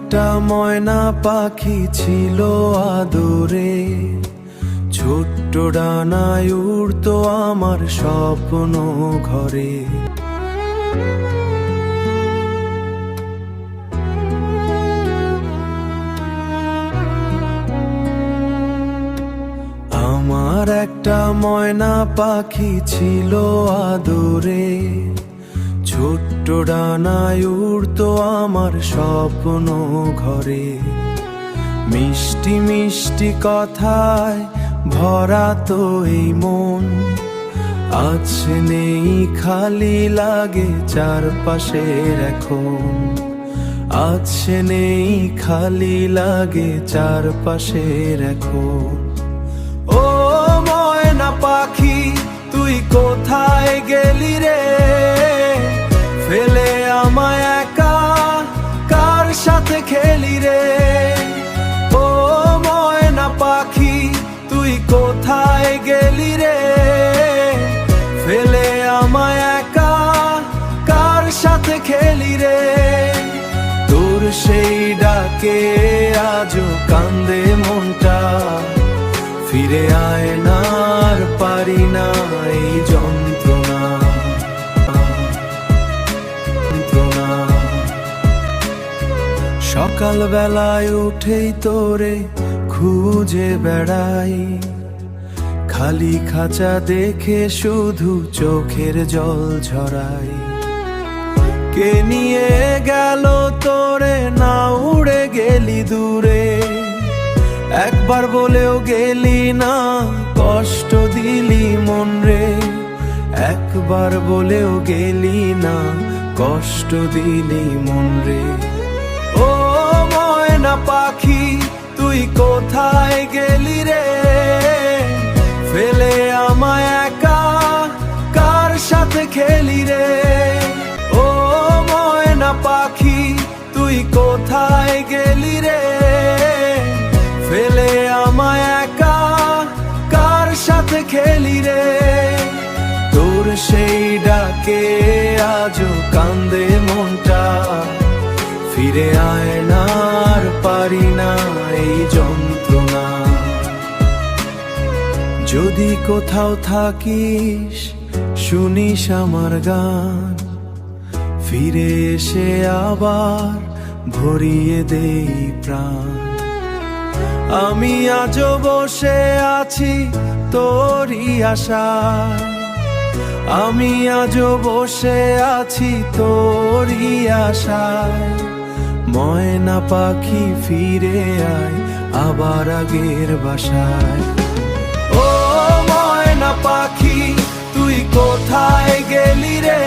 একটা ময়না পাখি ছিল আদরে, ছোট্ট ডানায় উড়তো আমার স্বপ্ন ঘরে। আমার একটা ময়না পাখি ছিল আদরে, ছোট্ট ডানায় উড়তো আমার স্বপ্ন ঘরে। মিষ্টি মিষ্টি কথায় ভরা তো এই মন, আজ নেই খালি লাগে চারপাশের এখন। আজ নেই খালি লাগে চারপাশের এখন। ও ময়না পাখি তুই কোথায় গেলি রে, ফেলে আমায় একা কার সাথে খেলি রে। ও ময়না পাখি তুই কোথায় গেলি রে, ফেলে আমায় একা কার সাথে খেলি রে। তোর সেই ডাকে আজও কান্দে মনটা, ফিরে আয় না আর পারি না এই যন্ত্রণা। সকাল বেলায় উঠেই তোরে খুঁজে বেড়াই, খালি খাঁচা দেখে শুধু চোখের জল ঝরাই। কে নিয়ে গেল তোরে, না উড়ে গেলি দূরে, একবার বলেও গেলি না কষ্ট দিলি মন রে। একবার বলেও গেলি না কষ্ট দিলি মন রে। ও ময়না পাখি তুই কোথায় গেলি রে, ফেলে আমায় একা কার সাথে খেলি রে। ও ময়না পাখি তুই কোথায় গেলি রে, ফেলে আমায় একা কার সাথে খেলি রে। তোর সেই ডাকে আজও কান্দে মনটা, ফিরে আয় না আর পারি না এই যন্ত্রণা। যদি কোথাও থাকিস শুনিস আমার গান, ফিরে এসে আবার ভরিয়ে দেই প্রাণ। আমি আজও বসে আছি তোরই আশায়, আমি আজও বসে আছি তোরই আশায়। ময়না পাখি ফিরে আয় আবার আগের বাসায়। ও ময়না পাখি তুই কোথায় গেলি রে,